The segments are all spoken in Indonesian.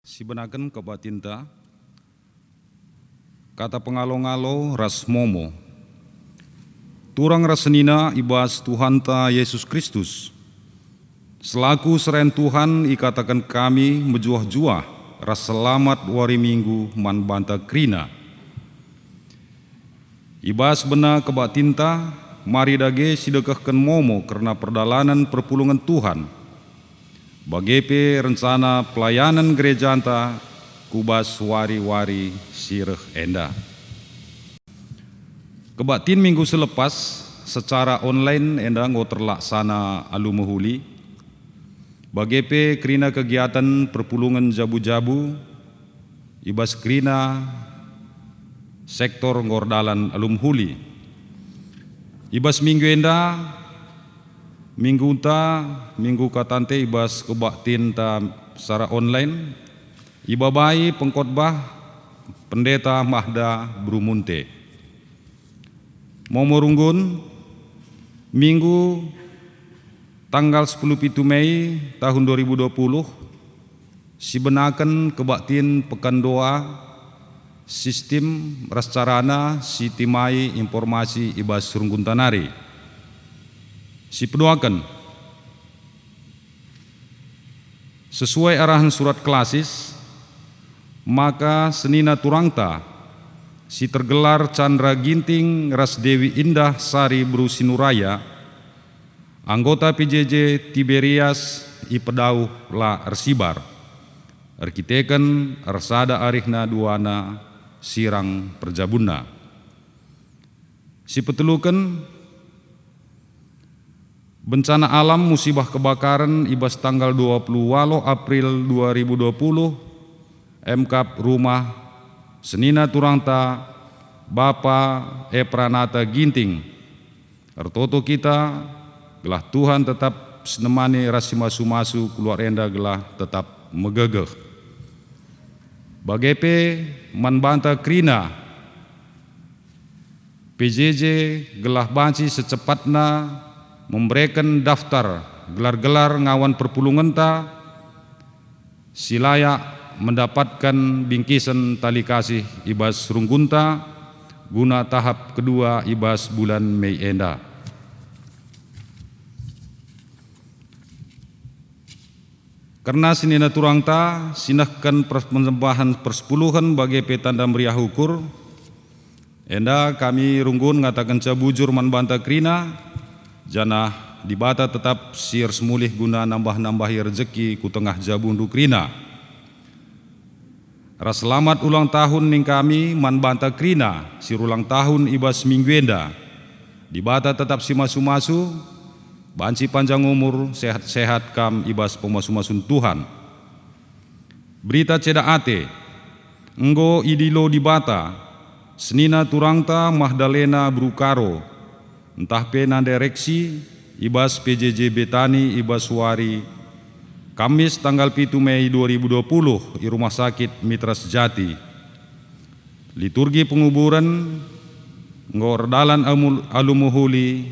Sibenaken kebatinta kata pengalo-ngalo ras momo turang rasenina ibas Tuhanta Yesus Kristus selaku seren Tuhan ikatakan kami mejuah-juah ras selamat wari minggu man banta krina ibas bena kebatinta mari dage sidekahkan momo karena perdalanan perpulungan Tuhan bagepe rencana pelayanan gereja anta kubas wari-wari sireh enda. Kebatin minggu selepas secara online enda ngo terlaksana alu mehuli. Bagepe kerina kegiatan perpulungan jabu-jabu ibas kerina sektor ngordalan alu mehuli. Ibas minggu enda minggu katante ibas kebatin ta secara online ibabai pengkhotbah pendeta Mahda Brumunte momorunggun minggu tanggal 10 Mei tahun 2020 sibenaken kebatin pekan doa sistem rascarana sitimai informasi ibas runggun tanari si pedoakan sesuai arahan surat klasis maka senina turangta si tergelar Chandra Ginting Ras Dewi Indah Sari Bru Sinuraya anggota PJJ Tiberias Ipedau La Arsibar arkiteken Arsada Arihna Duana Sirang Perjabuna si petelukan bencana alam musibah kebakaran ibas tanggal 20 April 2020 MKAP rumah senina turangta Bapa Pranata Ginting ertoto kita gelah Tuhan tetap senemani rasimasu-masu keluar enda gelah tetap megegeh bagepe manbanta krina PJJ gelah banci secepatna memberikan daftar gelar-gelar ngawan perpulungan ta silaya mendapatkan bingkisan tali kasih ibas runggunta guna tahap kedua ibas bulan Mei enda. Karena sinina turangta sinahkan persembahan persepuluhan bagi petanda meriah ukur enda kami runggun ngatakan cabujur manbanta krina jana dibata tetap siar semulih guna nambah-nambahi rezeki ku tengah jabundu krina. Ras selamat ulang tahun ning kami manbanta krina sir ulang tahun ibas minggu enda. Dibata tetap si masu-masu banci panjang umur sehat-sehat kam ibas pemasu-masun Tuhan. Berita cedak ate enggo idilo dibata senina turangta Mahdalena Brukaro entah pena direksi ibas PJJ Betani ibas wari Kamis tanggal 7 Mei 2020 di Rumah Sakit Mitra Sejati. Liturgi penguburan ngordalan alumuhuli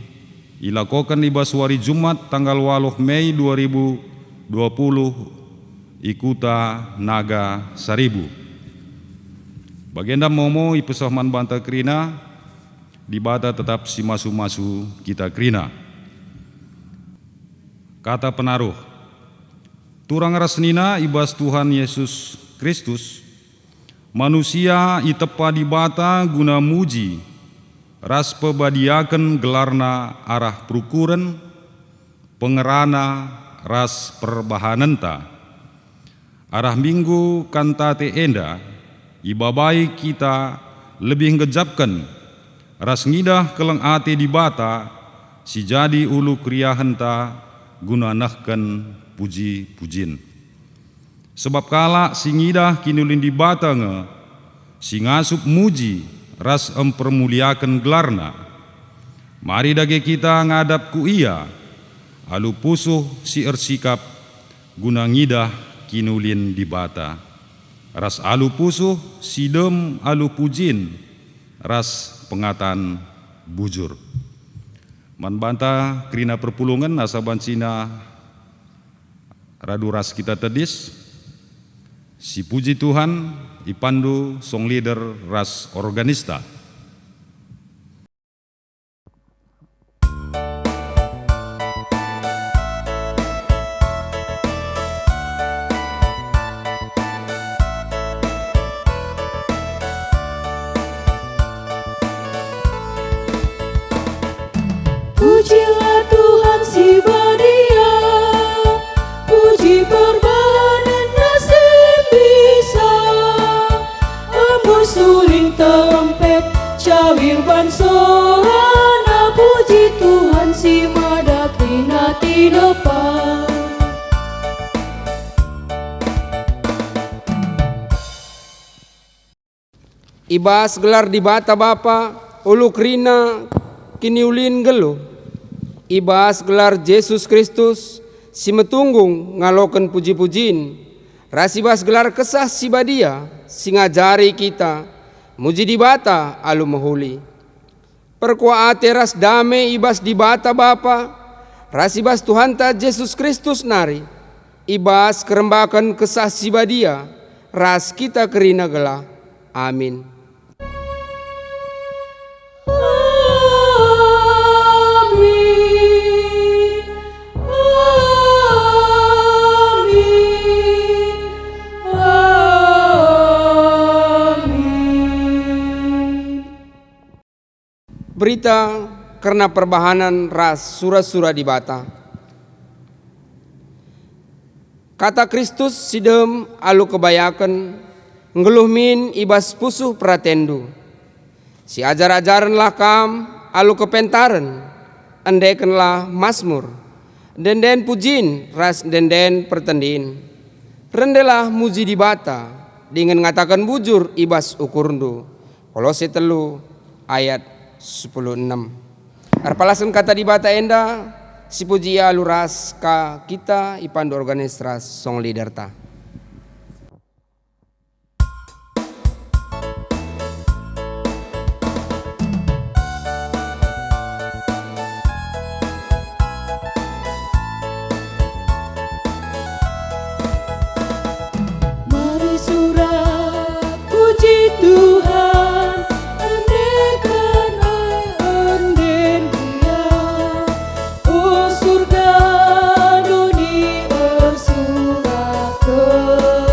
ilakokan ibas wari Jumat tanggal 8 Mei 2020 ikuta Naga Saribu. Bagenda momo ipesahman banta krina dibata tetap si masu-masu kita krina. Kata penaruh turang rasnina ibas Tuhan Yesus Kristus manusia itepa dibata guna muji ras pebadiaken gelarna arah perukuran pengerana ras perbahanenta arah minggu kantate enda ibabai kita lebih ngejapkan ras ngidah keleng ate dibata si jadi ulu kriahenta guna nahkan puji-pujin. Sebab kala si ngidah kinulin dibata nge si ngasup muji ras empermuliakan gelarna. Mari dage kita ngadap ku ia alu pusuh si ersikap guna ngidah kinulin dibata. Ras alu pusuh si dem alu pujin ras pengatan bujur. Manbanta krina perpulungan asaban Cina radu ras kita tedis Si puji Tuhan, ipandu song leader ras organista. Pujilah Tuhan si Badia, puji perbahanan nasib bisa, embus suling trompet, cawir bansohana, puji Tuhan si Mada Krina Tinepa. Ibas gelar di bata bapa, ulu krina kini ulin gelo. Ibas gelar Yesus Kristus, si metunggung ngaloken puji-pujin. Rasibas gelar kesah si Badia, si ngajari kita, muji di bata alu mahuli. Perkua teras dame ibas di bata bapa, rasibas Tuhan ta Yesus Kristus nari. Ibas kerembakan kesah si Badia, ras kita kerina gelah. Amin. Berita karena perbahanan ras surah-surah di bata. Kata Kristus sidem alu kebayakan ngeluh min ibas pusuh pratendu. Si ajar-ajaranlah kam alu kepentaren, endekenlah masmur, denden pujin ras denden pertendin. Rendelah muji di bata dengan ngatakan bujur ibas ukurndu. Kolose 3 ayat 10:6. Arpalasan kata di bata enda si pujia luras ka kita ipandu organisras song leader ta. Mari surah puji Tuhan, andekan anden dia, oh surga dunia surah kerina.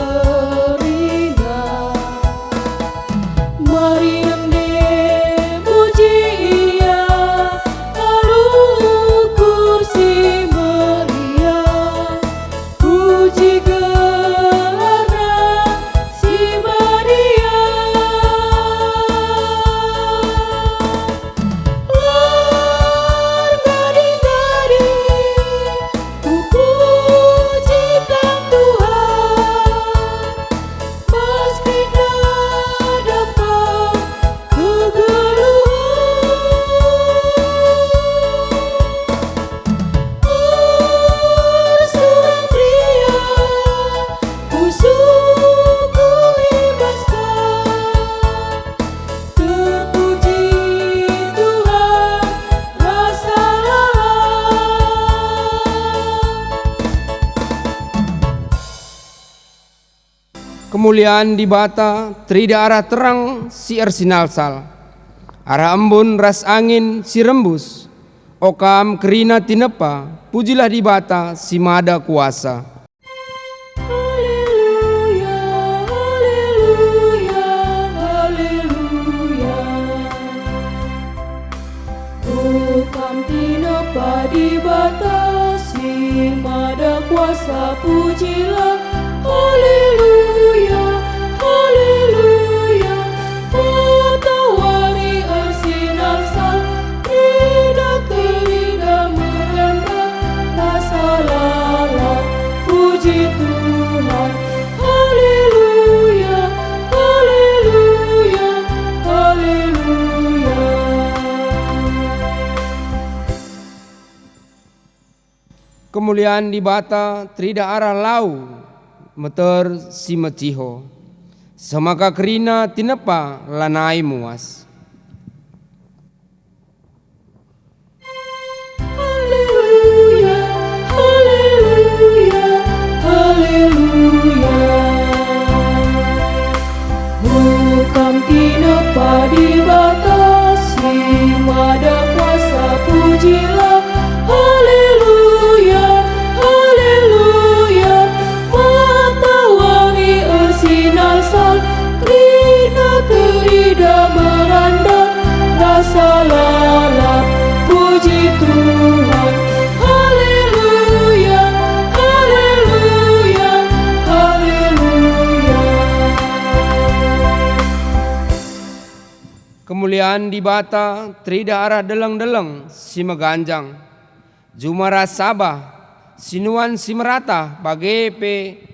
Mari ende puji ia, alu kursi meriah, puji gelarna si Maria. Lar gading-gading ku pujikan Tuhan, mas Krina dapat kegeluhan. Seorang pria musuhku ibaskan, terpuji Tuhan rasa lalang. Kemuliaan di bata trida arah terang si arsinal sal. Arah embun ras angin si rembus. Okam kerina tinepa, pujilah di bata si Mada kuasa. Haleluya, haleluya, haleluya. Tukang tinepa di batasi, Mada kuasa pujilah. Haleluya, haleluya. Matahari arsinar sal, kerida merenda rasa lala, puji Tuhan. Haleluya, haleluya, haleluya. Kemuliaan di bata trida arah lau, meter si meciho. Semaka kerina tinepa lanai muas. Haleluya, haleluya, haleluya. kemuliaan di bata trida arah deleng-deleng si meganjang. Jumara sabah sinuan si merata bagepe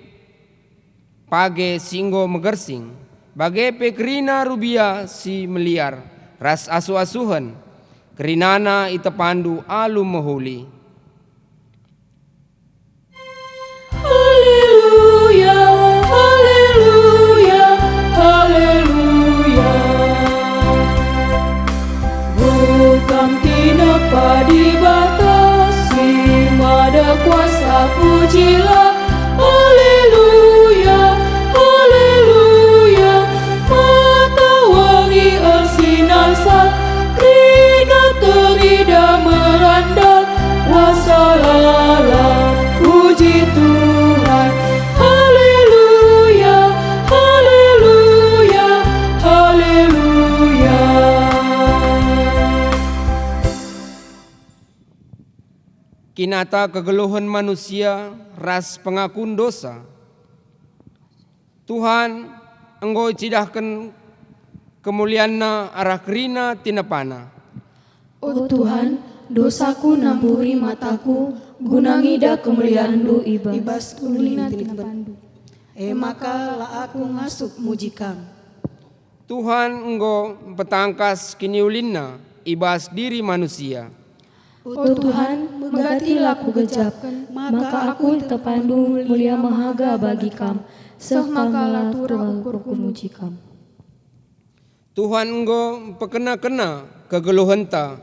page singgo megersing. Bagepe kerina rubia si meliar ras asu-asuhan. Kerinana ita pandu alu mahuli. Haleluya, haleluya, haleluya. Bukan tina padi batasi, mada kuasa pujilah. Haleluya, haleluya. Matahari ersinar krina terida merandal. Wassalam, puji Tuhan. Haleluya, haleluya, haleluya. Kinata kegeluhan manusia ras pengakun dosa. Tuhan engkau cidahkan kemulianna arah kerina tinapana. Oh Tuhan, dosaku nampuri mataku, gunangida kemuliaanmu ibas ulina tinapandu. Maka lah aku ngasuk mujikam. Tuhan engkau petangkas kiniulinna ibas diri manusia. Oh Tuhan, megatilah ku gejap, maka aku tepandu mulia mahaga bagi kam, seh makalah tura ukur ku muji kam. Tuhan engkau pekena-kena kegeluhenta,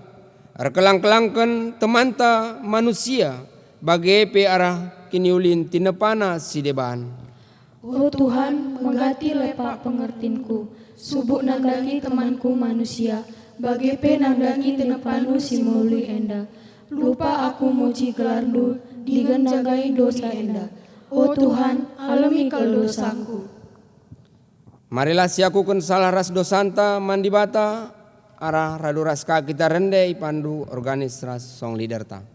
arkelang-kelangken temanta manusia, bagai pe arah kiniulin tinepana si deban. Oh Tuhan, menggati lepak pengertinku, subuk nandaki temanku manusia, bagi pe nandaki tinepanu si muli enda. Lupa aku muji gelardu, digendagai dosa enda. Oh Tuhan, alami kal dosaku. Marilah siakukan salah ras dosanta mandibata, arah radu raska kita rendai pandu organis ras song liderta.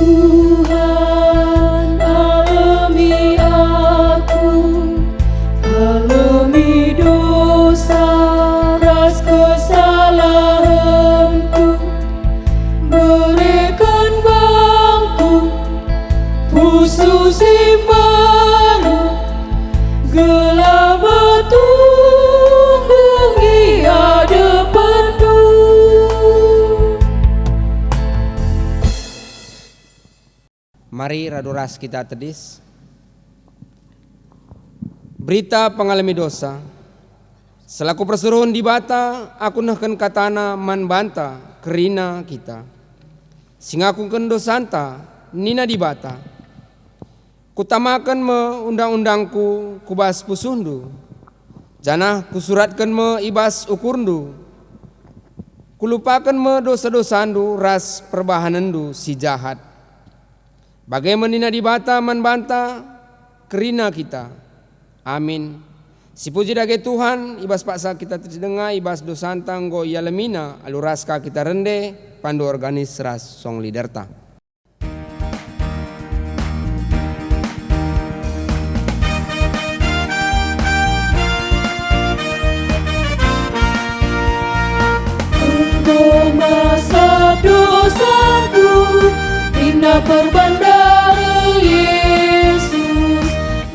Tuhan, alami aku, alami dosa ras kesalahanku, berikan bangku pusu simbaru, gelaba tunggungi ada pendu. Mari raduras kita tedis. Berita pengalami dosa. Selaku persuruhan di bata, aku nahkan katana man banta kerina kita. Singaku dosanta nina di bata. Kutamakan me undang-undangku kubas pusundu. Janah kusuratkan me ibas ukurdu. Kulupakan me dosa-dosandu ras perbahanandu si jahat. Bagaimana nina di bata man banta kerina kita. Amin. Si puji dage Tuhan ibas paksa kita terdengar ibas dosantang go yalemina aluraska kita rende pandu organis ras song liderta. Engkau masak dosaku, indah perbandara Yesus.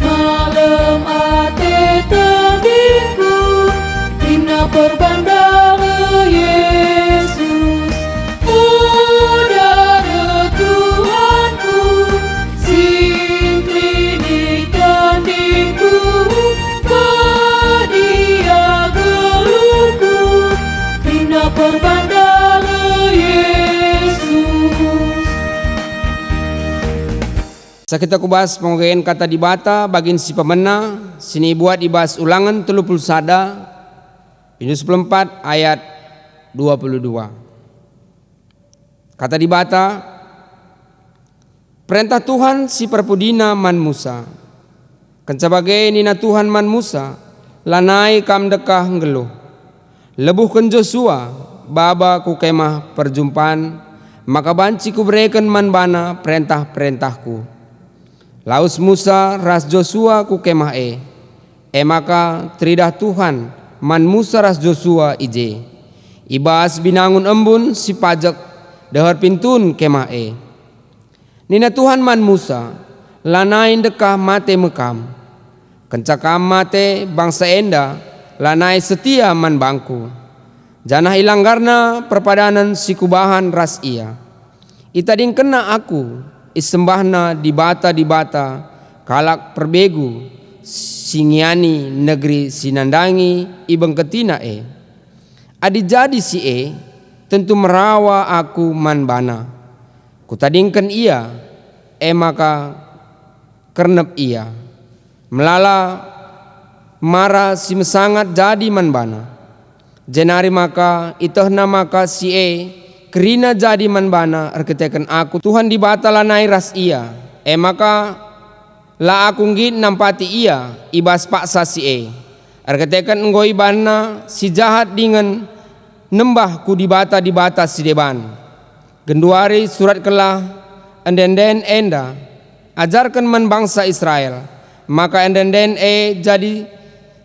Malam ate terdingku, indah perbandara Yesus. Udara Tuhanku, singkli di tandingku, kadia geluku, indah perbandara Yesus. Sakita kubas pengogean kata di bata bagin si pemena sini buat ibas ulangan 30 sada Inus 4 ayat 22. Kata di bata Perintah Tuhan si perpudina man Musa. Kencabagai nina Tuhan man Musa, lanai kam dekah ngeluh. Lebuhkan Joshua, baba ku kemah perjumpaan, maka banci ku berikan man bana perintah-perintahku. Laus Musa ras Joshua ku kemah maka tridah Tuhan man Musa ras Joshua ije. Ibas binangun embun si pajak dahar pintun kemah Nina Tuhan man Musa, lanain dekah mate mekam. Kencakam mate bangsa enda, lanai setia man bangku. Janah ilang karena perpadanan si kubahan ras ia. Itading kena aku, isembahna di bata kalak perbegu, singiani negeri sinandangi ibeng ketina Adi jadi si tentu merawa aku man bana. Kutadingkan ia, maka kernep ia. Melala mara si mesangat jadi man bana. Jenari maka itahna maka si kerina jadi man bana erketekan aku Tuhan di batala nai ras ia. Maka la aku ngit nampati ia ibas paksa si erketekan enggoi bana si jahat dengan nembah ku di bata si deban. Genduari surat kelah endenden enda ajarkan man bangsa Israel, maka endenden jadi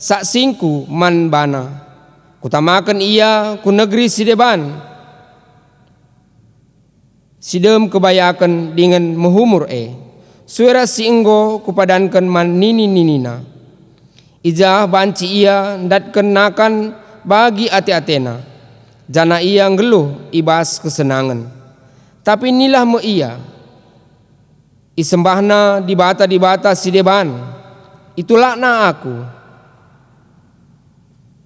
saksingku man bana. Kutamakan ia ku negeri sideban sidem kebayakan dengan mehumur suara si enggo kupadankan man nini-ninina. Ijah banci ia ndatken nakan bagi ati-atena. Jana ia ngeluh ibas kesenangan. Tapi inilah mo ia isembahna di bata si deban. Itulah na aku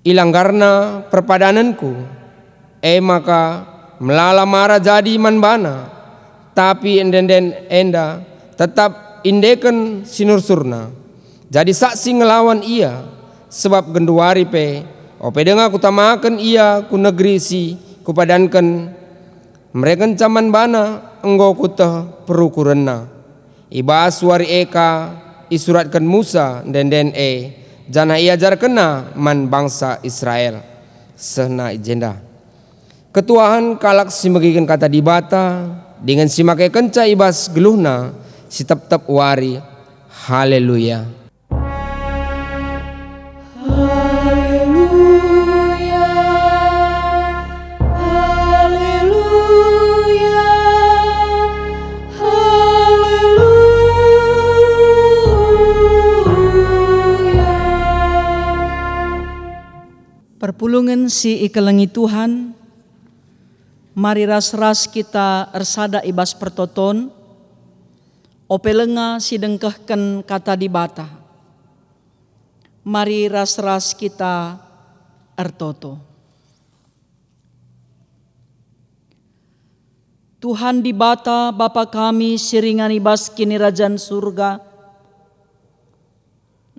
ilanggarna perpadananku. Maka melala mara jadi man bana. Tapi enden enda tetap indeken sinursurna. Jadi saksi ngelawan ia sebab genduari ope denga kutamakan ia ku negeri si kupadankan mereka caman bana enggo kutah perukurenna. Ibas wari eka isuratkan Musa den jana ia jar kena man bangsa Israel sehna ijenda. Ketuahan kalak si megikan kata di bata dengan si make kenca ibas geluhna si tep wari. Haleluya. Perpulungan si ikelengi Tuhan, mari ras-ras kita ersada ibas pertoton, opelenga si dengkehken kata di bata. Mari ras-ras kita ertoto. Tuhan di bata Bapa kami siringan ibas kini rajan surga,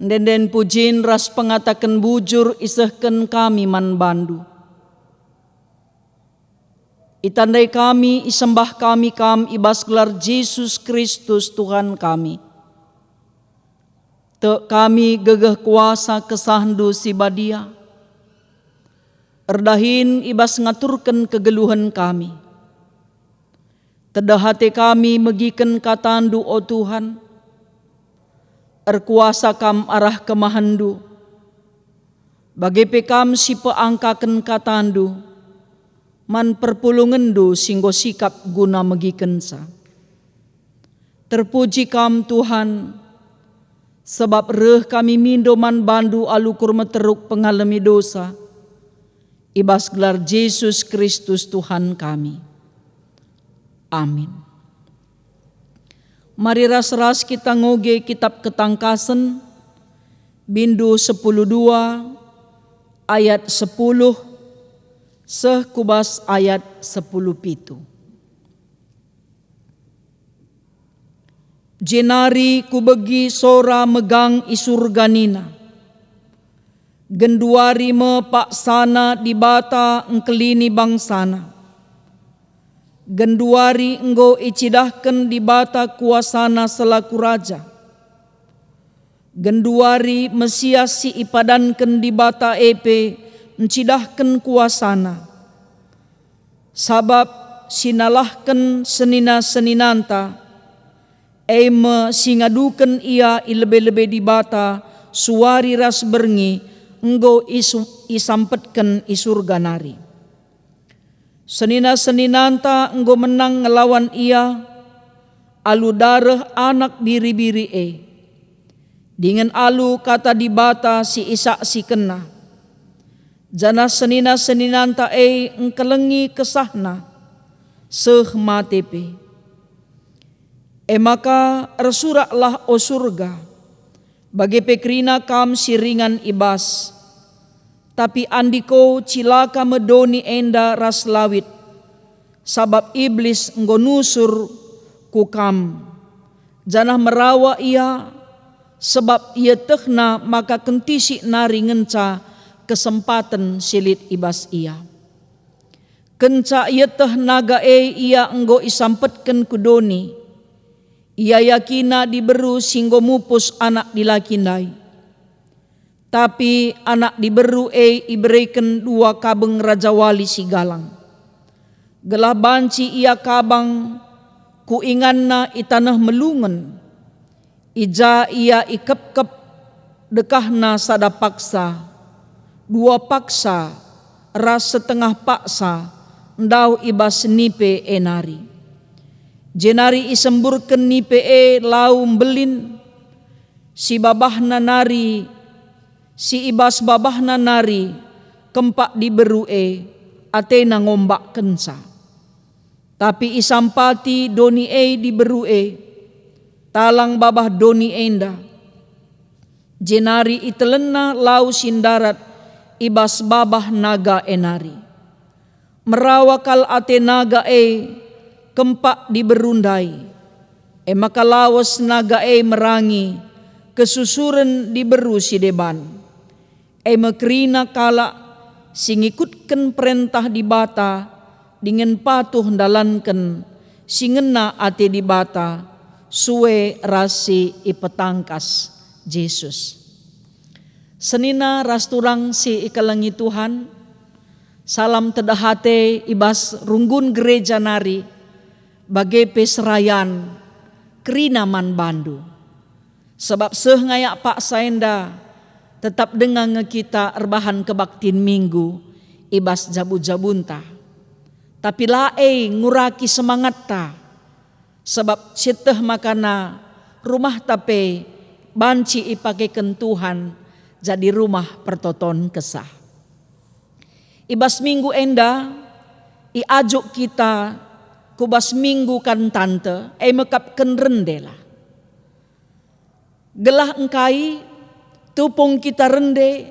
den pujin ras pengatakan bujur isehken kami man bandu. Itandai kami isembah kami kam ibas gelar Yesus Kristus Tuhan kami. Te kami gegeh kuasa kesahndu si badia. Erdahin ibas ngaturkan kegeluhan kami. Tedahate kami megiken katandu o Tuhan. Erkuasa kam arah kemahandu. Bagi pekam si peangkaken katandu. Man perpulungendu singgo sikap guna megikensa. Terpuji kam Tuhan. Sebab reh kami mindo man bandu alukur meteruk pengalami dosa. Ibas gelar Yesus Kristus Tuhan kami. Amin. Mari ras-ras kita ngoge kitab Ketangkasan bindu 10:2 ayat 10 kubas ayat 10:7. Jenari kubegi sora megang isurganina. Genduari me paksana di bata engkelini bangsana. Genduari enggo icidahkan di bata kuasana selaku raja. Genduari Mesias si ipadankan di bata epe encidahkan kuasana. Sabab sinalahkan senina-seninanta eme singadukan ia ilebe-lebe di bata suari ras berngi enggo isampetkan isurga nari. Senina-seninanta enggo menang ngelawan ia alu darah anak biri-biri dengan alu kata di bata si Isa si kena. Jana senina-seninanta engkelengi kesahna seh matepe. Maka resuraklah o surga bagi pekrina kam siringan ibas. Tapi andiko cilaka medoni enda ras lawit sabab iblis enggo nusur kukam. Janah merawa ia sebab ia tehna maka kentisi nari ngenca kesempatan silit ibas ia. Kenca ia teh naga ia enggo isampetken kudoni. Ia yakina diberu singgo mupus anak dilakindai. Tapi anak diberu iberikan 2 kabeng Raja Wali si galang. Gelah banci ia kabang ku inganna itanah melungen. Ija ia ikep-kep dekahna sada paksa. 2 paksa ras setengah paksa ndau ibas nipe enari. Jenari isemburken nipe lau belin si babahna nari. Si ibas babahna nari kempak diberu atena ngombak kensa. Tapi isampati doni diberu talang babah doni enda. Jenari itelena lau sindarat ibas babah naga enari. Merawakal ate naga kempak diberundai. Maka lawas naga merangi kesusuren diberu si deban. Mekrina kala singikutken perintah di bata dengan patuh dalanken singena ate di bata suwe rasi ipetangkas Yesus. Senina rasturang si ikalangi Tuhan salam tedahate ibas runggun gereja nari bagai peserayan kerinaman bandu. Sebab seh ngayak Pak Saenda tetap dengan kita erbahan kebaktin minggu ibas jabu-jabunta. Tapi lae nguraki semangat ta. Sebab seteh makana rumah tape banci ipakekan Tuhan jadi rumah pertoton kesah. Ibas minggu enda iajuk kita kubas minggu kan tante mekapken rendela. Gelah engkai tupung kita rende,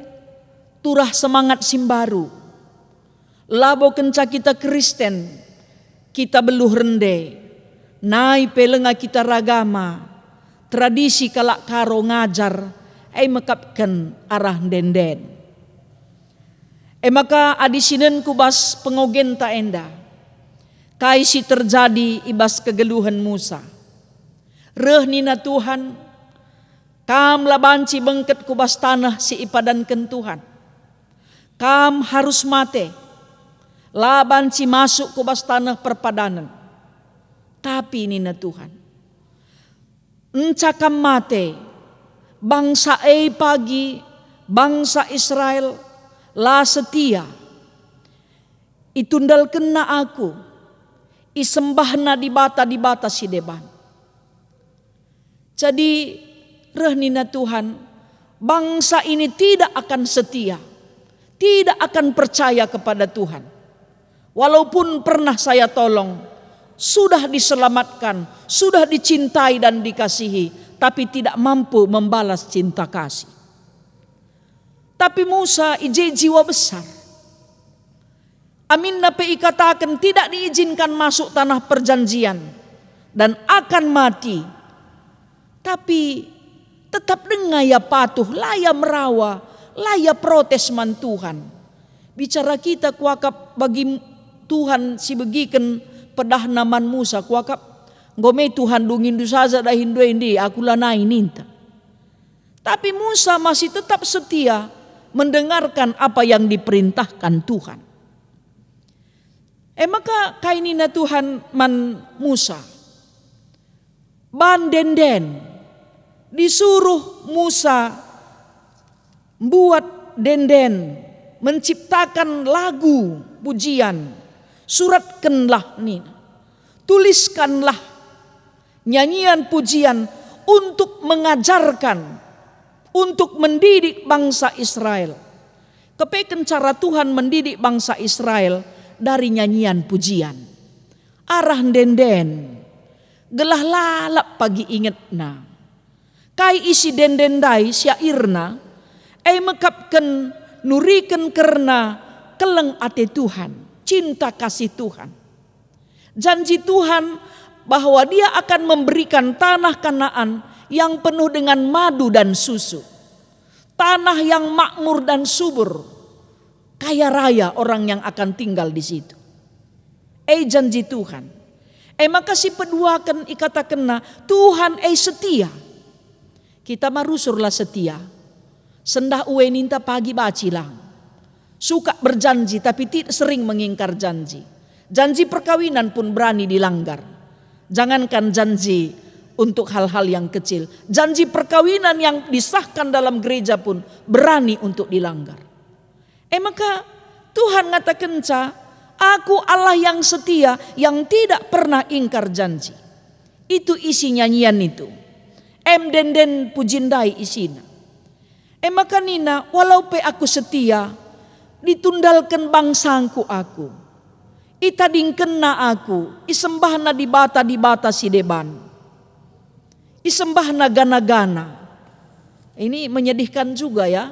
turah semangat simbaru. Labo kenca kita Kristen, kita beluh rende. Nai pelenga kita ragama, tradisi kalak karo ngajar, mekapkan arah denden. Maka adisinen kubas pengogen ta enda. Kaisi terjadi ibas kegeluhan Musa. Reh nina Tuhan, kam labanci bengket kubas tanah si ipadankan Tuhan. Kam harus mate. Labanci masuk kubas tanah perpadanan. Tapi nina Tuhan. Encakam mate. Bangsa pagi. Bangsa Israel. La setia. Itundal kena aku. Isembahna di bata si deban. Jadi rehnina Tuhan, bangsa ini tidak akan setia, tidak akan percaya kepada Tuhan. Walaupun pernah saya tolong, sudah diselamatkan, sudah dicintai dan dikasihi, tapi tidak mampu membalas cinta kasih. Tapi Musa jiwa besar. Amin nape ikatakan tidak diizinkan masuk tanah perjanjian dan akan mati. Tapi tetap dengaya patuh, laya merawa, laya protes man Tuhan. Bicara kita kuakap bagi Tuhan si begiken pedah naman Musa kuakap ngome Tuhan dungin saja dah hindu ini aku lanai ninta. Tapi Musa masih tetap setia mendengarkan apa yang diperintahkan Tuhan. Maka kainina Tuhan man Musa ban denden disuruh Musa buat denden, menciptakan lagu pujian, suratkanlah nih, tuliskanlah nyanyian pujian untuk mengajarkan, untuk mendidik bangsa Israel. Kepeken cara Tuhan mendidik bangsa Israel dari nyanyian pujian. Arah denden, gelah lalap pagi ingetna. Kai isi denden dai syairna, mekapken nuriken karena keleng ate Tuhan, cinta kasih Tuhan. Janji Tuhan bahwa Dia akan memberikan tanah Kanaan yang penuh dengan madu dan susu. Tanah yang makmur dan subur. Kaya raya orang yang akan tinggal di situ. Janji Tuhan. Maka si peduakan ikatakenna Tuhan setia. Kita marusurlah setia. Sendah uwe ninta pagi bacilang. Suka berjanji tapi tidak sering mengingkar janji. Janji perkawinan pun berani dilanggar. Jangankan janji untuk hal-hal yang kecil. Janji perkawinan yang disahkan dalam gereja pun berani untuk dilanggar. Maka Tuhan ngatakan aku Allah yang setia yang tidak pernah ingkar janji. Itu isi nyanyian itu. Denden pujindai isina. Maka nina walau pe aku setia ditundalkan bangsangku aku. Itadingkenna aku isembahna di bata si deban. Isembahna gana-gana. Ini menyedihkan juga ya.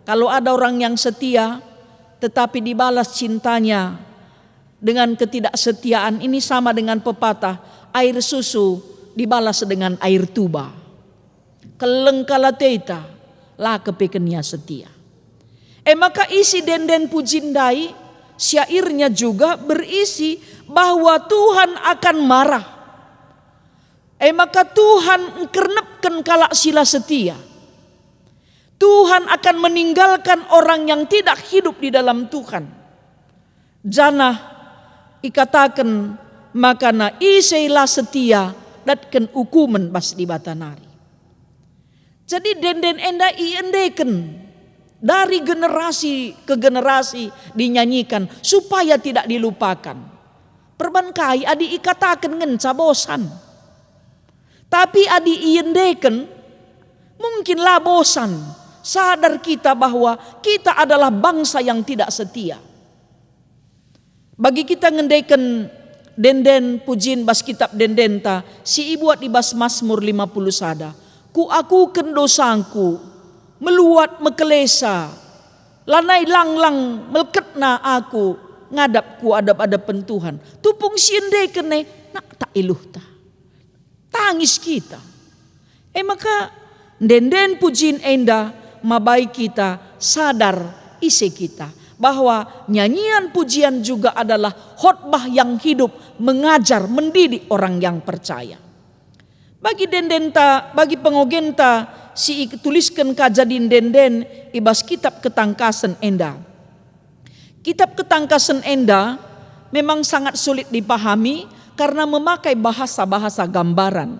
Kalau ada orang yang setia tetapi dibalas cintanya dengan ketidaksetiaan, ini sama dengan pepatah air susu dibalas dengan air tuba. Kelengkala teta lah kepekenya setia. Maka isi denden pujindai syairnya juga berisi bahwa Tuhan akan marah. Maka Tuhan engkernepken kalak sila setia. Tuhan akan meninggalkan orang yang tidak hidup di dalam Tuhan. Janah ikatakan makana iseilah setia datken ukumen bas di batanari. Jadi denden enda iendeken dari generasi ke generasi dinyanyikan supaya tidak dilupakan. Perbankai adi ikatakan ngenca bosan. Tapi adi iendeken mungkinlah bosan. Sadar kita bahwa kita adalah bangsa yang tidak setia. Bagi kita ngendeken denden pujin bas kitab dendenta si ibuat di bas Mazmur 50 sada. Ku akuken dosangku meluat mekelesa lanai langlang melketna aku ngadap ku adap-adapan Tuhan. Tupung siendeken nak tak iluh ta. Tangis kita. Maka denden pujin enda mabai kita sadar isi kita bahwa nyanyian pujian juga adalah khotbah yang hidup mengajar mendidik orang yang percaya. Bagi dendenta, bagi pengogenta si tuliskan kajadin denden ibas kitab ketangkasan enda. Kitab ketangkasan enda memang sangat sulit dipahami karena memakai bahasa-bahasa gambaran.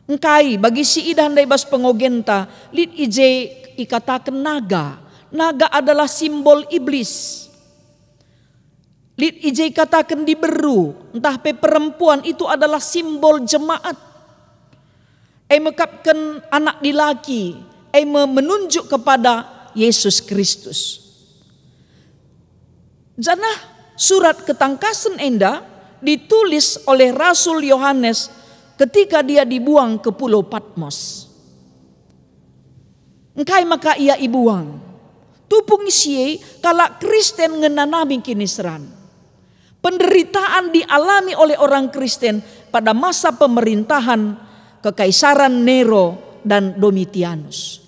Engkai bagi si idah ibas pengogenta lid ije ikatakan naga. Naga adalah simbol iblis. Lid ije katakan diberu, entah pe perempuan itu adalah simbol jemaat. Mekapkan anak dilaki, menunjuk kepada Yesus Kristus. Janah surat ketangkasan enda ditulis oleh Rasul Yohanes ketika dia dibuang ke Pulau Patmos. Engkai maka ia ibuang. Tupung siye kala Kristen ngenanami kinisran. Penderitaan dialami oleh orang Kristen pada masa pemerintahan Kekaisaran Nero dan Domitianus.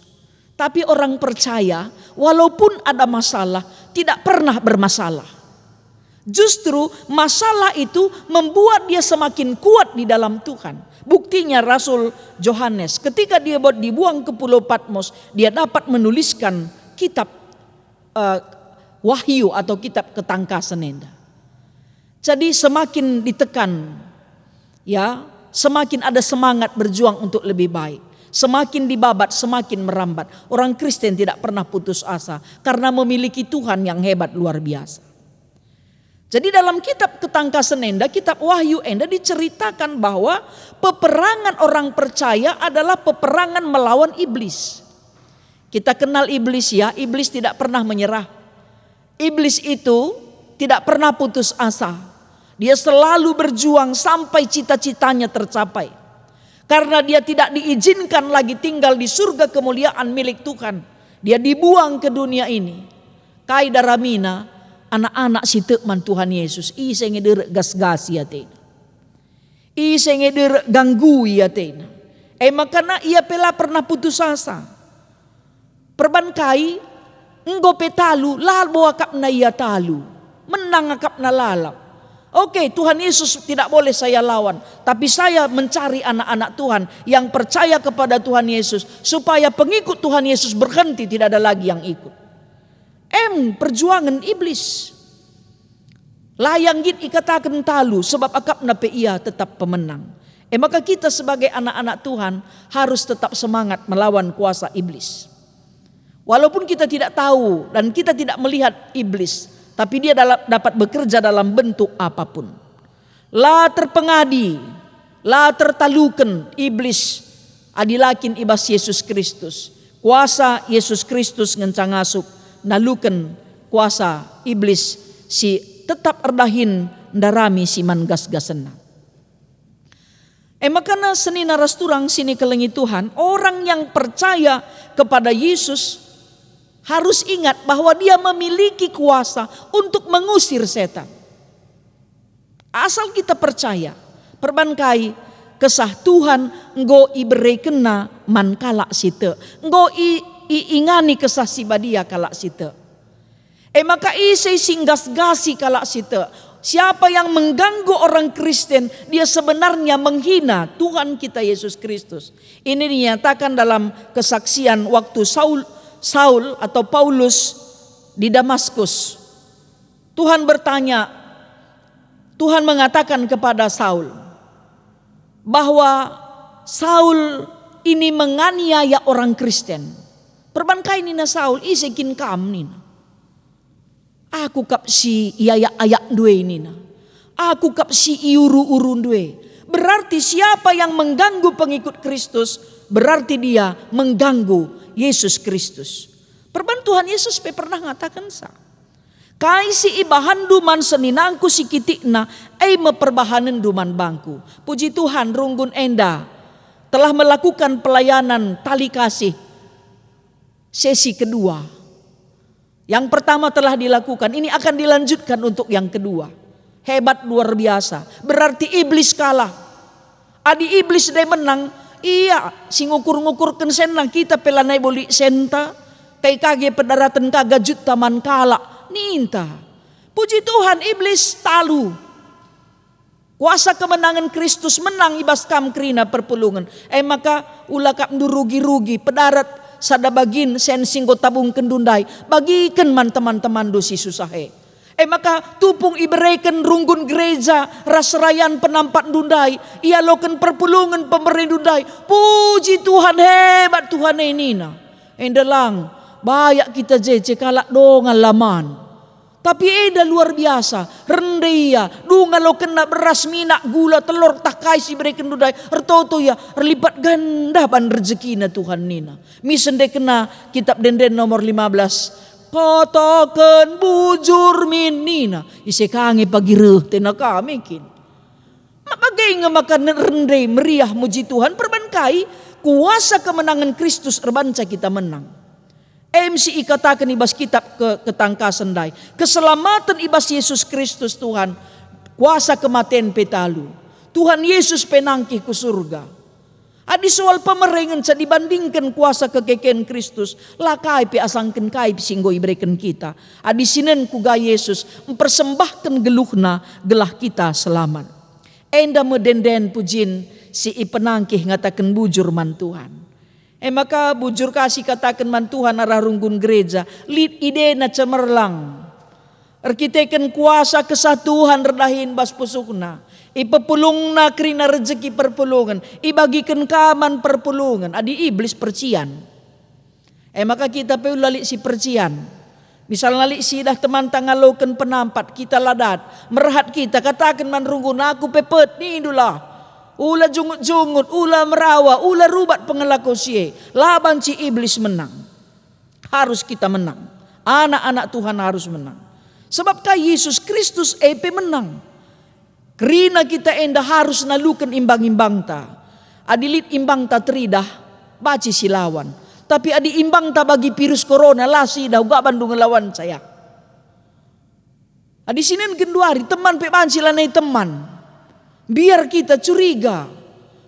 Tapi orang percaya walaupun ada masalah tidak pernah bermasalah. Justru masalah itu membuat dia semakin kuat di dalam Tuhan. Buktinya Rasul Yohanes ketika dia dibuang ke Pulau Patmos, dia dapat menuliskan kitab Wahyu atau kitab Ketangkasan Enda. Jadi semakin ditekan, ya, semakin ada semangat berjuang untuk lebih baik. Semakin dibabat, semakin merambat. Orang Kristen tidak pernah putus asa karena memiliki Tuhan yang hebat luar biasa. Jadi dalam kitab Ketangkasan Enda, kitab Wahyu Enda diceritakan bahwa peperangan orang percaya adalah peperangan melawan iblis. Kita kenal iblis ya, iblis tidak pernah menyerah. Iblis itu tidak pernah putus asa. Dia selalu berjuang sampai cita-citanya tercapai. Karena dia tidak diizinkan lagi tinggal di surga kemuliaan milik Tuhan. Dia dibuang ke dunia ini. Kai daramina, anak-anak si tekman Tuhan Yesus. Ise ngeder gas-gas ya tena. Ise ngeder ganggu ya tena. Makana ia pela pernah putus asa. Perbankai, enggo petalu, lal bawa kap na ia talu. Menang kap na lalap. Oke, Tuhan Yesus tidak boleh saya lawan. Tapi saya mencari anak-anak Tuhan yang percaya kepada Tuhan Yesus. Supaya pengikut Tuhan Yesus berhenti, tidak ada lagi yang ikut. Perjuangan iblis. Layang git ikatakan talu sebab akap na pe ia tetap pemenang. Maka kita sebagai anak-anak Tuhan harus tetap semangat melawan kuasa iblis. Walaupun kita tidak tahu dan kita tidak melihat iblis, tapi dia dapat bekerja dalam bentuk apapun. La terpengadi, la tertalukan iblis adilakin ibas Yesus Kristus. Kuasa Yesus Kristus ngencang asup, nalukan kuasa iblis si tetap erdahin ndarami si man gas-gasena. Makanya seni narasturang sini kelengi Tuhan, orang yang percaya kepada Yesus harus ingat bahwa dia memiliki kuasa untuk mengusir setan. Asal kita percaya, perbankai kesah Tuhan enggo iberekena man kalak site. Enggo ingani kesah si badia kalak site. Maka isi singgas-gasi kalak site. Siapa yang mengganggu orang Kristen, dia sebenarnya menghina Tuhan kita Yesus Kristus. Ini dinyatakan dalam kesaksian waktu Saul atau Paulus di Damaskus. Tuhan bertanya, Tuhan mengatakan kepada Saul bahwa Saul ini menganiaya orang Kristen. Perbankai nina Saul isekin kam nina. Aku kap si ayak due nina. Aku kap si iuru-urun due. Berarti siapa yang mengganggu pengikut Kristus, berarti dia mengganggu Yesus Kristus. Perbantuhan Yesus pernah ngatakan sa. Kai si ibahan duman seninangku si kitikna meperbahanan duman bangku. Puji Tuhan Runggun Enda telah melakukan pelayanan tali kasih sesi kedua. Yang pertama telah dilakukan, ini akan dilanjutkan untuk yang kedua. Hebat luar biasa. Berarti iblis kalah. Adi iblis dia menang. Iya, si ngukur-ngukur senang kita pelanai boli senta. Kay kage pedaratan kaga juta man kala. Ninta. Puji Tuhan iblis talu. Kuasa kemenangan Kristus menang ibas kam krina perpulungan. Maka ulakap rugi-rugi pedarat sadabagin sen singgo tabung kendundai. Bagikan man teman-teman dosi susahe. Maka tupung ibereken runggun gereja rasrayan penampak dundai. Ia loken perpulungan pemerintah dundai. Puji Tuhan hebat Tuhan ini na. Endelang bayak kita jece kalak dongan laman. Tapi eda luar biasa. Rendia dunga loken na beras minak gula telur takai si bereken dundai. Ertoto ya erlipat ganda ban rezeki na Tuhan nina. Misen kena kitab denden nomor 15. Katakan bujur minina isekangi pagireuh tena kami kin. Mabagai nga makan rendai meriah muji Tuhan perbankai kuasa kemenangan Kristus erbanca kita menang. MC katakan ibas kitab Ketangkasan dai. Keselamatan ibas Yesus Kristus Tuhan. Kuasa kematian petalu. Tuhan Yesus penangkih ke surga. Adi soal pemerengan sa dibandingkan kuasa kekeken Kristus. Lakai pe asangken kai singgo iberikan kita. Adi sinen kuga Yesus mempersembahkan geluhna gelah kita selamat. Enda medenden pujin si ipenangkih ngatakan bujur man Tuhan. Maka bujur kasih katakan man Tuhan arah runggun gereja. Lid ide na cemerlang. Arkiteken kuasa kesatuan redahin bas pusukna. Ipepulung na krina rezeki perpulungan. Ibagikan kaman perpulungan. Adi iblis percian. Maka kita pe lalik si percian. Misal lalik si dah teman tangalokan penampat. Kita ladat. Merhat kita. Katakan man runggun. Aku pepet ni itulah. Ula jungut-jungut. Ula merawa. Ula rubat pengelako siye. Laban si iblis menang. Harus kita menang. Anak-anak Tuhan harus menang. Sebab kah Yesus Kristus epe menang. Kerina kita enda harus nalukan imbang-imbang ta. Adilit imbang ta teridah baci silawan. Tapi adi imbang ta bagi virus corona lasi dah gak bandung lawan saya. Adi sinen genduari teman pe banci lanai teman. Biar kita curiga.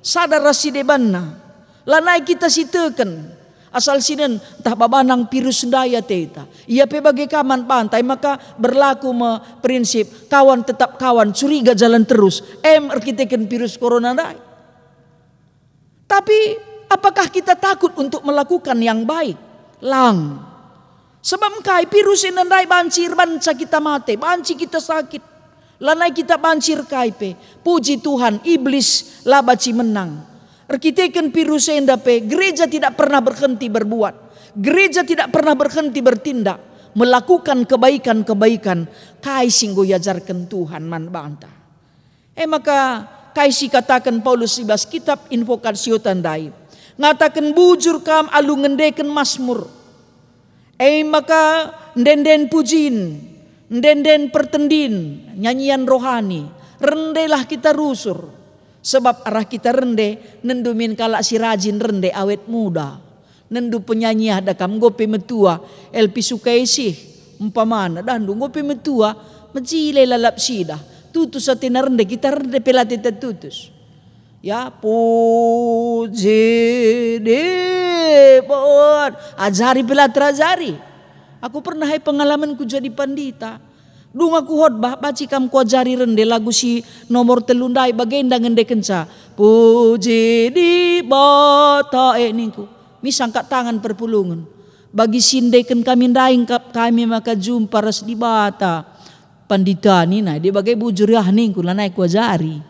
Sadar rasi debanna. Lanai kita siteken. Asal sinen entah babanang virus daya teta. Ia pe bagai kaman pantai maka berlaku prinsip kawan tetap kawan, curiga jalan terus. Arkiteken virus corona dai. Tapi apakah kita takut untuk melakukan yang baik? Lang. Sebab kai virus ini dai bancir banca kita mati, banci kita sakit. Lanai kita bancir kai pe. Puji Tuhan, iblis labaci menang. Arkiteken virus endape, gereja tidak pernah berhenti berbuat. Gereja tidak pernah berhenti bertindak. Melakukan kebaikan-kebaikan. Kai singgo yajarkan Tuhan man banta. Maka kai si katakan Paulus ibas kitab invokasio tandai. Ngatakan bujur kam alu ngendeken masmur. Maka ndenden pujin. Ndenden pertendin. Nyanyian rohani. Rendelah kita rusur. Sebab arah kita rende, nendu min kalak si rajin rende awet muda. Nendu penyanyi ada kam gope metua, elpi sukai sih, umpamana, dandu gope metua, majile lalap sida. Tutus atina rende, kita rende pelate tutus. Ya puji debot, ajari pelatra ajari. Aku pernah pengalaman ku jadi pandita. Dung aku khotbah baci kam ku ajari rende lagu si nomor telundai bagenda ngende kenca. Puji di bata niku. Misangkat tangan perpulungan. Bagi sindeken kami daing kami maka jumpa ras di bata. Pandita ni na dia bagai bujur ya niku lanai ku ajari.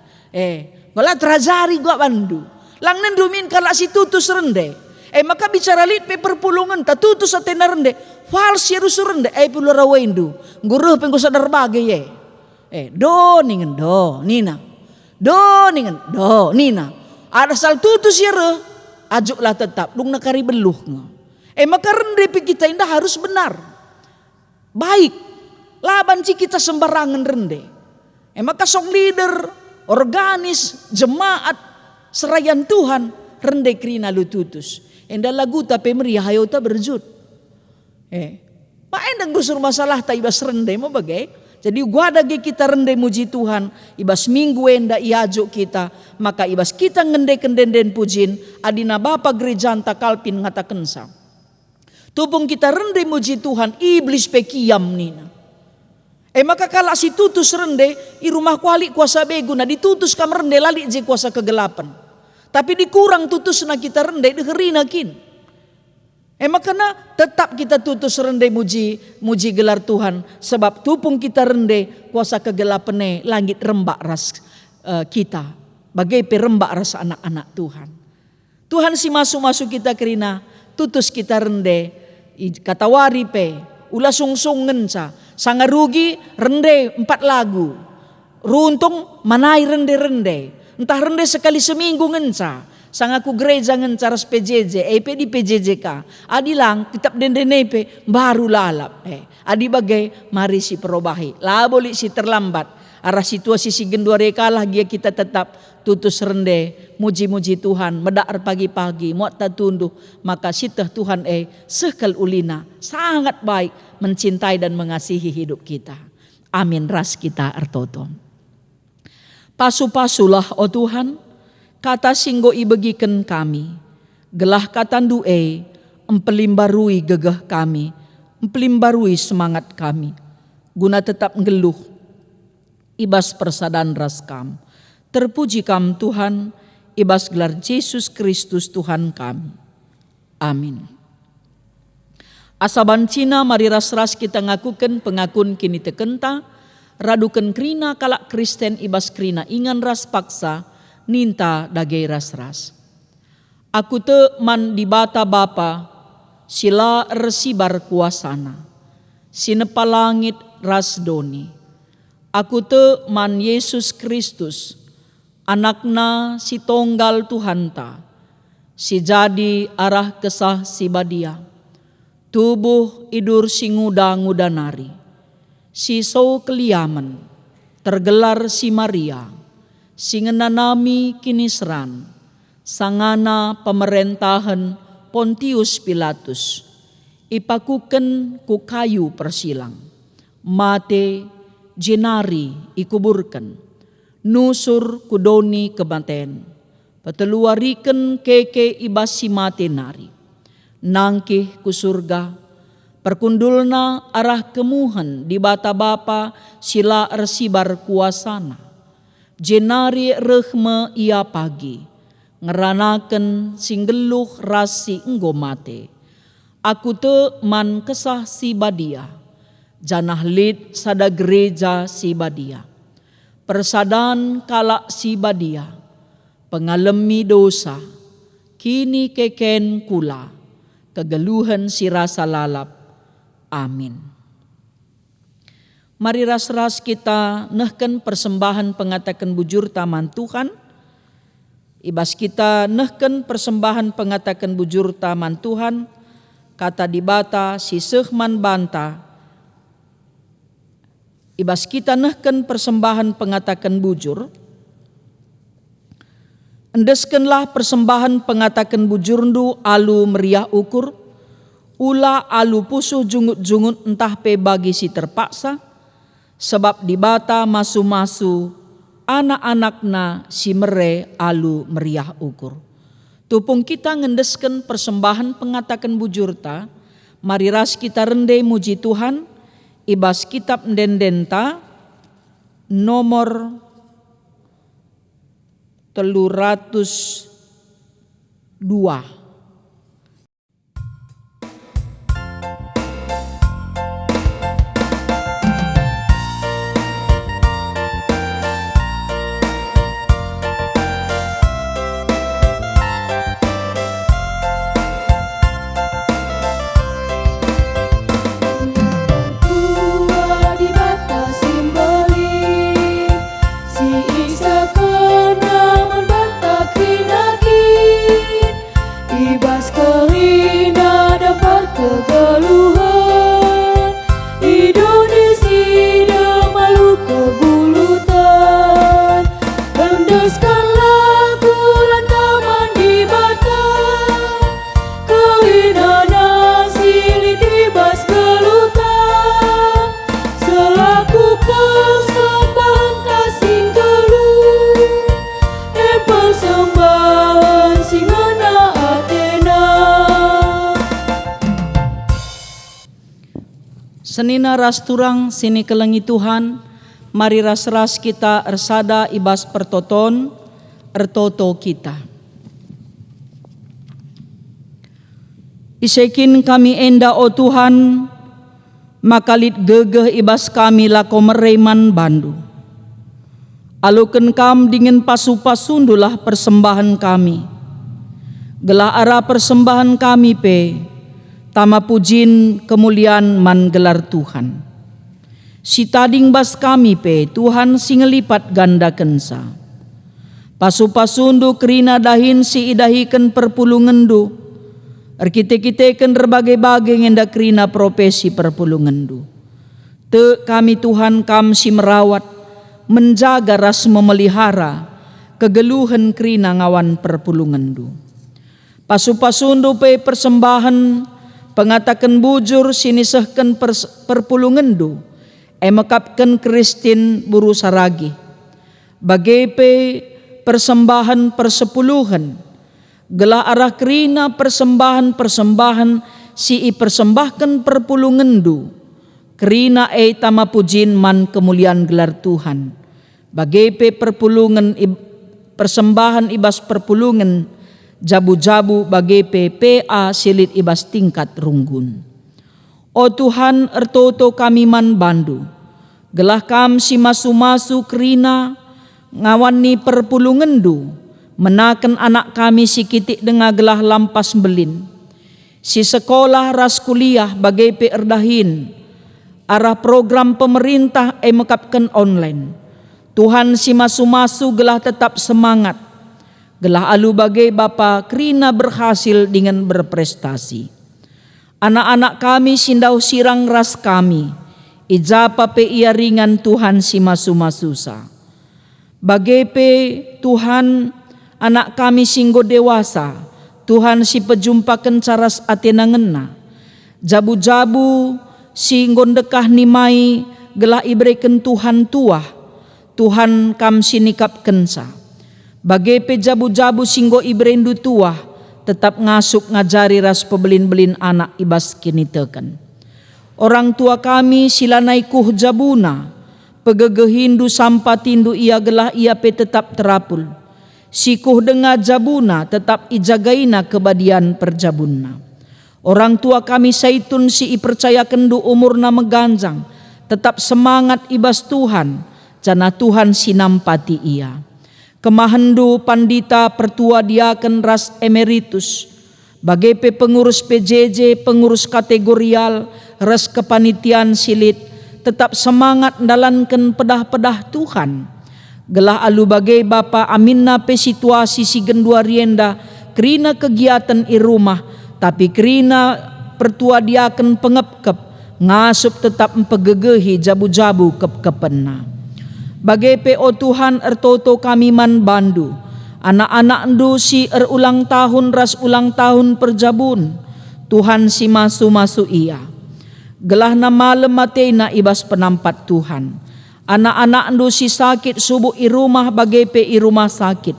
Malah terajari gua bandu. Lang nendumin kalak si tutus rende. Maka bicara lit pe perpulungan ta tutus atena rende. Fals yerusu rende pulo rawendu. Guru pengko sadar bagai ye. Do ningen do nina. Do ningen do nina. Ada sal tutus yere. Ajuklah tetap lung nakari beluh nga. Maka rende pe kita indah harus benar. Baik. Laban si kita sembarangan rende. Maka song leader, organis, jemaat, serayan Tuhan rende krina lu tutus. Enda lagu tapi meriah hayota berjut. Endang gusur masalah ta ibas rende mo bagai. Jadi gua dagi kita rende muji Tuhan. Ibas minggu enda iajuk kita. Maka ibas kita ngende kendenden pujin. Adina bapa gereja anta kalpin ngatakan sa. Tupung kita rende muji Tuhan. Iblis pekiam nina. Maka kala si tutus rende. I rumah kuali kuasa beguna. Ditutus kam rende lali je kuasa kegelapan. Tapi dikurang tutus na kita rende diherinakin. Maka na tetap kita tutus rende muji gelar Tuhan. Sebab tupung kita rende kuasa kegelapane langit rembak ras kita. Bagai perembak ras anak-anak Tuhan. Tuhan si masuk-masuk kita kerina tutus kita rende. Katawari pe ula sungsung ngenca. Sangarugi rende 4 lagu. Runtung manai rende-rende. Entah rende sekali seminggu ngenca. Sang aku gereja ngenca ras PJJ. Di PJJK. Adilang kitab dendenepe baru lalap. Adi bagai mari si perobahi. Lah boleh si terlambat. Arah situasi si genduare kalah dia kita tetap tutus rende. Muji-muji Tuhan. Medar pagi-pagi. Muat tatunduh. Maka sitah Tuhan sekal ulina. Sangat baik mencintai dan mengasihi hidup kita. Amin ras kita ertotom. Pasu-pasulah oh Tuhan, kata singgo ibegiken kami, gelah katandue empelimbarui gegah kami, empelimbarui semangat kami, guna tetap ngeluh ibas persadan ras kam. Terpuji kam Tuhan, ibas gelar Yesus Kristus Tuhan kami. Amin. Asaban Cina mari ras-ras kita ngakuken pengakun kini tekenta, raduken krina kalak Kristen ibas krina ingan ras paksa, ninta dagai ras-ras. Aku te man di bata bapa, sila resibar kuasana, sinepa langit ras doni. Aku te man Yesus Kristus, anakna si tonggal Tuhanta, si jadi arah kesah si badia, tubuh idur si nguda nari, si so keliaman, tergelar si Maria, si ngenanami kinisran, sangana pemerintahan Pontius Pilatus, ipakuken ku kayu persilang, mate jenari ikuburkan, nusur kudoni kebanten, peteluariken keke ibas si mate nari, nangkih ku surga, perkundulna arah kemuhan di bata bapa sila resibar kuasana, jenari rehme ia pagi, ngeranaken singgeluh rasi enggo mate. Aku te man kesah si badia, janah lid sada gereja si badia, persadan kalak si badia, pengalemi dosa, kini keken kula, kegeluhan si rasa lalap. Amin. Mari ras-ras kita nehken persembahan pengatakan bujur taman Tuhan. Ibas kita nehken persembahan pengatakan bujur taman Tuhan, kata dibata si sehman banta. Ibas kita nehken persembahan pengatakan bujur, endeskenlah persembahan pengatakan bujurndu alu meriah ukur, ula alu pusuh jungut-jungut entah pe bagi si terpaksa, sebab dibata masu-masu anak-anakna si mere alu meriah ukur. Tupung kita ngendesken persembahan pengatakan bujurta, mari ras kita rende muji Tuhan, ibas kitab ndendenta nomor 302. Senina ras turang sini kelengi Tuhan, mari ras-ras kita ersada ibas pertoton, ertoto kita. Isekin kami enda o Tuhan, makalit gegeh ibas kami lako mereman bandu. Aluken kam dingin pasu-pasundulah persembahan kami. Gelah ara persembahan kami pe, tama pujin kemuliaan man gelar Tuhan. Si tading bas kami pe Tuhan singelipat ganda kensa. Pasu-pasundu kerina dahin si idahiken perpulungendu. Erkite-kiteken berbagai-bagai ngenda kerina profesi perpulungendu. Te kami Tuhan kam si merawat, menjaga ras memelihara, kegeluhan kerina ngawan perpulungendu. Pasu-pasundu pe persembahan pengatakan bujur sinisahkan perpulungendu, emekapkan Kristin buru saragi. Bagai pe persembahan persepuluhan, gelah arah kerina persembahan si persembahkan perpulungendu, kerina tama pujin man kemuliaan gelar Tuhan. Bagepe perpulungan persembahan ibas perpulungan, jabu-jabu bagepe PA silit ibas tingkat runggun. O Tuhan ertoto kami man bandu, gelah kam si masu-masu kerina ngawani perpulungendu, menaken anak kami si kitik denga gelah lampas belin, si sekolah ras kuliah bagepe erdahin, arah program pemerintah mekapkan online. Tuhan si masu-masu gelah tetap semangat, gelah alu bagai Bapa kerina berhasil dengan berprestasi. Anak-anak kami sindau sirang ras kami, ijapa pe ia ringan Tuhan si masu-masusa. Bagepe Tuhan anak kami singgo dewasa, Tuhan si pejumpakan caras atenangena. Jabu-jabu singgo dekah nimai gelah ibreken Tuhan tuah, Tuhan kam sinikap kensa. Bagepe jabu-jabu singgo ibrendu tuah, tetap ngasuk ngajari ras pebelin-belin anak ibas kini teken. Orang tua kami silanai kuh jabuna, pegegehindu sampatindu ia gelah ia pe tetap terapul. Sikuh denga jabuna tetap ijagaina kebadian perjabunna. Orang tua kami saitun si ipercaya kendu umurna meganjang, tetap semangat ibas Tuhan, jana Tuhan sinampati ia. Kemahendu pandita pertua diaken ras emeritus, bagepe pengurus PJJ, pengurus kategorial, ras kepanitian silit, tetap semangat dalankan pedah-pedah Tuhan. Gelah alu bagai Bapa aminna pe situasi si gendua rienda, kerina kegiatan i rumah, tapi kerina pertua diaken pengep-kep, ngasup tetap empegegehi jabu-jabu kep-kepenna. Bagepe o Tuhan ertoto kami man bandu, anak-anak ndu si ulang tahun ras ulang tahun perjabun, Tuhan si masu-masu ia. Gelah na malam matena ibas penampat Tuhan. Anak-anak ndu si sakit subuh i rumah bagepe i rumah sakit.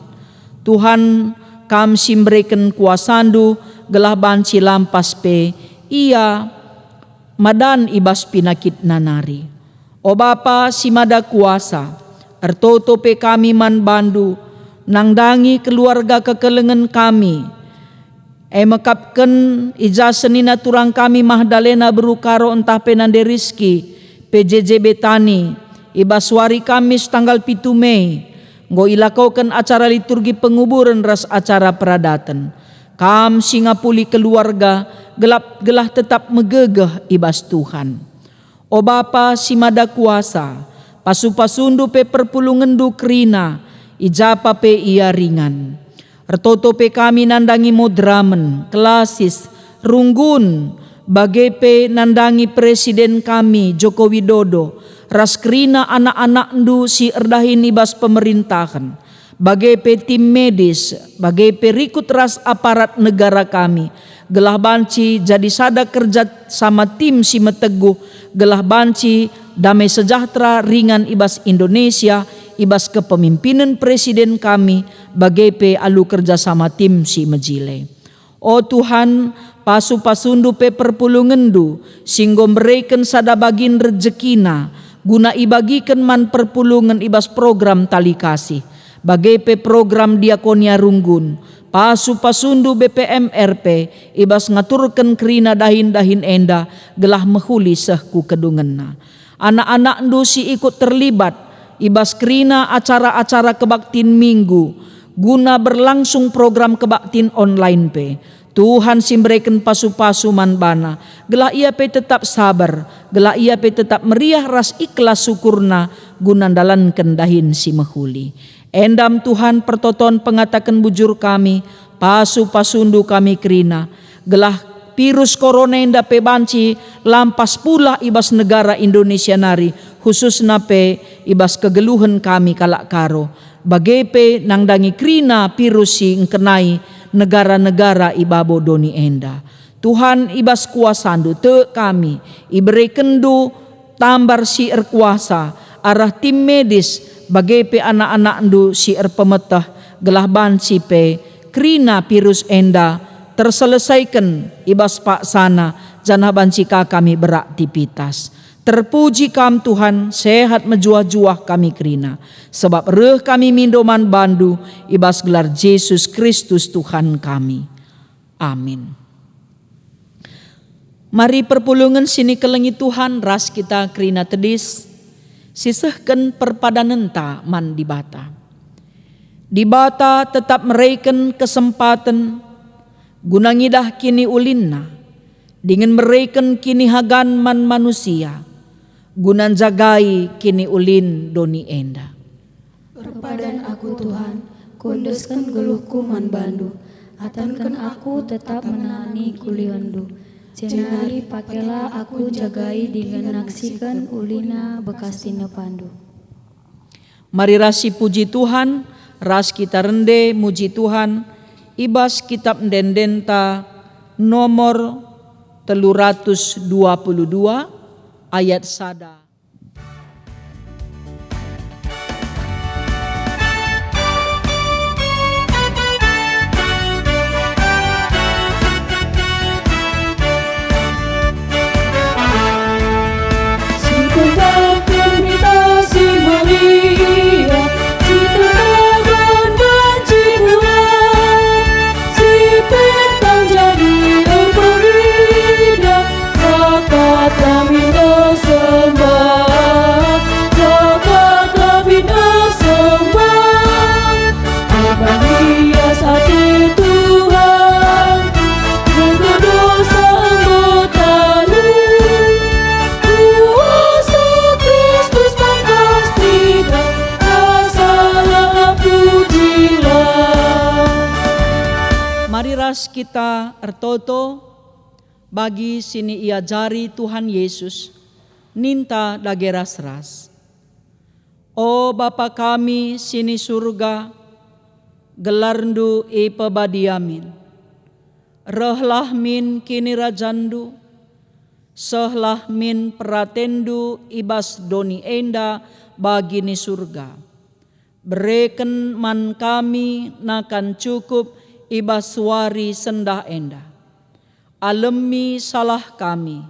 Tuhan kam simbreken kuasandu gelah banci lampas pe ia madan ibas pinakit nanari. O Bapa si mada kuasa, ertoto pe kami man bandu, nangdangi keluarga kekelengan kami, mekapken ijasenina turang kami Mahdalena berukaro entah penande rizki, PJJ Betani, ibaswari Kamis tanggal 7 Mei, ngo ilakaukan acara liturgi penguburan ras acara peradatan. Kam singapuli keluarga, gelah tetap megegeh ibas Tuhan. O Bapa si mada kuasa, pasu-pasundu pe perpulungendu kerina, ijapa pe ia ringan. Ertoto pe kami nandangi modramen, kelasis, runggun, bagepe nandangi presiden kami Joko Widodo, ras kerina anak-anak ndu si erdahin ibas pemerintahan, bagepe tim medis, bagepe rikut ras aparat negara kami, gelah banci jadi sada kerja sama tim si meteguh, gelah banci damai sejahtera ringan ibas Indonesia, ibas kepemimpinan presiden kami, bagepe alu kerja sama tim si mejile. O Tuhan, pasu-pasundu pe perpulungendu, singgo mereken sada bagin rejekina, guna ibagikan man perpulungan ibas program tali kasih, bagepe program diakonia runggun, pasu-pasundu BPM RP, ibas ngaturkan kerina dahin-dahin enda, gelah mehuli sehku kedungenna. Anak-anak ndu si ikut terlibat, ibas kerina acara-acara kebaktin minggu, guna berlangsung program kebaktin online pe. Tuhan simbreken pasu-pasu man bana, gelah ia pe tetap sabar, gelah ia pe tetap meriah ras ikhlas syukurna, guna dalankan dahin si mehuli. Endam Tuhan pertoton pengatakan bujur kami, pasu-pasundu kami kerina, gelah virus corona enda pe banci lampas pula ibas negara Indonesia nari, khususna pe ibas kegeluhan kami kalak karo, bagepe nangdangi kerina virus si ngkenai negara-negara ibabo doni enda. Tuhan ibas kuasandu te kami, ibrekendu tambar si erkuasa, arah tim medis, bagepe anak-anak ndu si pemetah gelah banci pe krina pirus enda terselesaikan ibas pak sana janah banci kami beraktivitas. Terpuji kam Tuhan, sehat mejuah-juah kami krina. Sebab reh kami mindoman bandu, ibas gelar Yesus Kristus Tuhan kami. Amin. Mari perpulungan sini kelengi Tuhan, ras kita krina tedis, sisehken perpadanenta man di bata. Di bata tetap mereken kesempatan, gunangidah kini ulinna, dengan mereken kini hagan man manusia, gunan jagai kini ulin doni enda. Perpadan aku Tuhan, kondeskan geluhku man bandu, atankan aku tetap menani kuliandu. Cenari pakela aku jagai dengan naksikan ulina bekas tina pandu. Mari rasi puji Tuhan, ras kita rende muji Tuhan, ibas kitab Dendenta nomor 322 ayat sada. Kita ertoto bagi sini ia jari Tuhan Yesus ninta dageras ras. O Bapa kami sini surga gelarndu pebadiamin. Rehlah min kini rajandu, sehlah min pratendu ibas doni enda bagi ni surga. Bereken man kami nakan cukup ibas suari sendah enda. Alemi salah kami,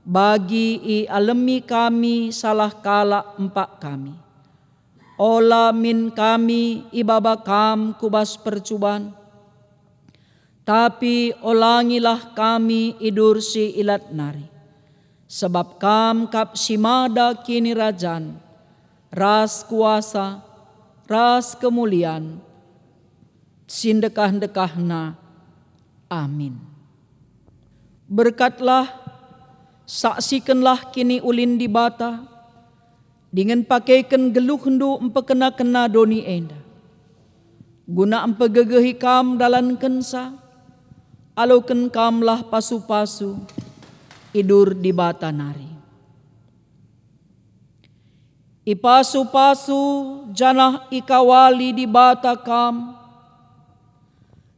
bagi alemi kami salah kala empak kami. Ola min kami ibabakam kubas percuban, tapi olangilah kami idur si ilat nari. Sebab kam kap simada kini rajan, ras kuasa, ras kemuliaan, sindekah-dekahna. Amin. Berkatlah, saksikanlah kini ulin di bata, dengan pakaikan geluh hendu empekena-kena doni enda. Guna empegegehi kam dalan kensa, aluken kamlah pasu-pasu, idur di bata nari. Ipasu-pasu janah ikawali di bata kam,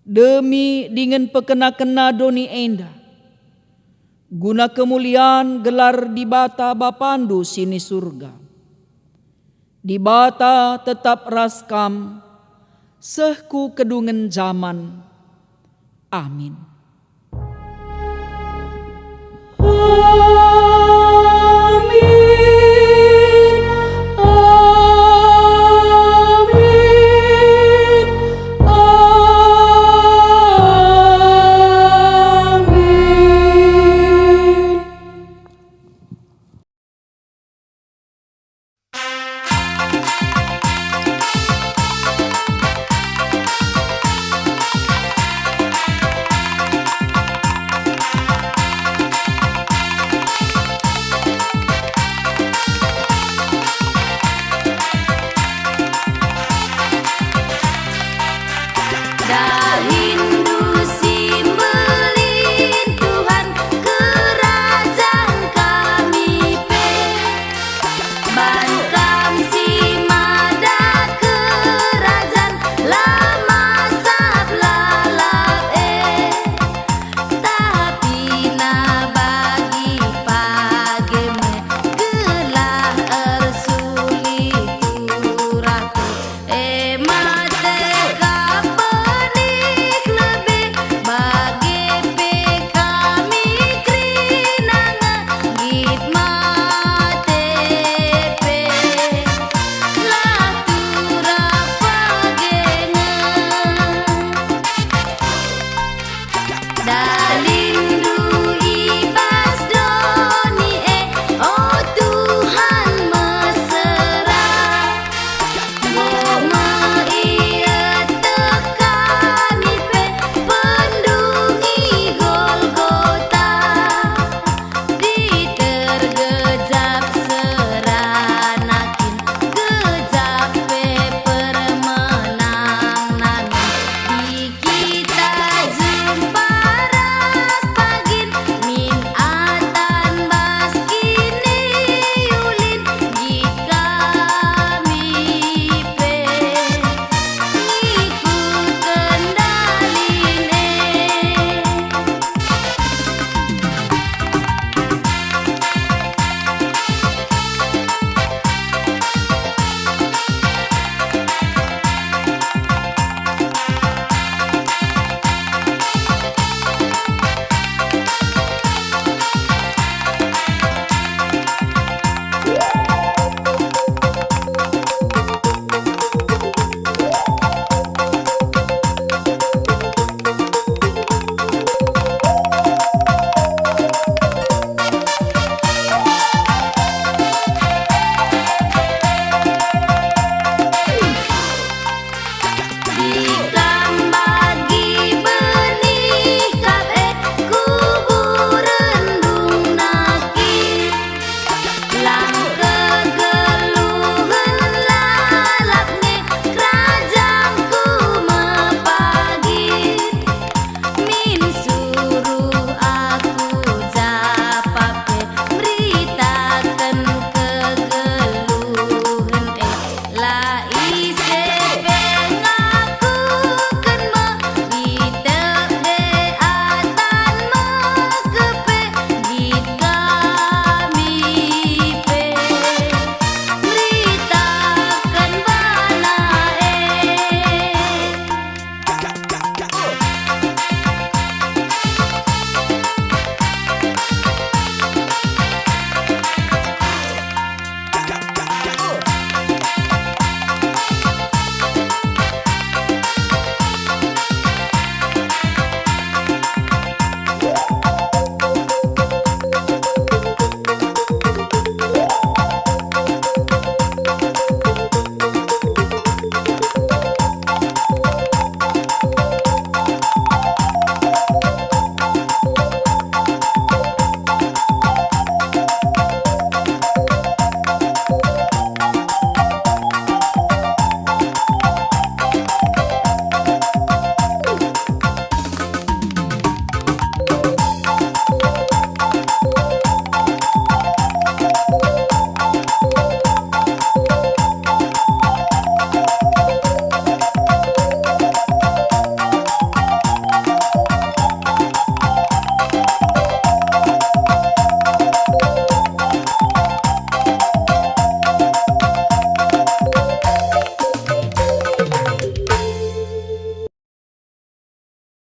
demi dengan pekena-kena doni enda. Guna kemuliaan gelar di bata bapandu sini surga. Di bata tetap raskam, sehku kedungen zaman. Amin.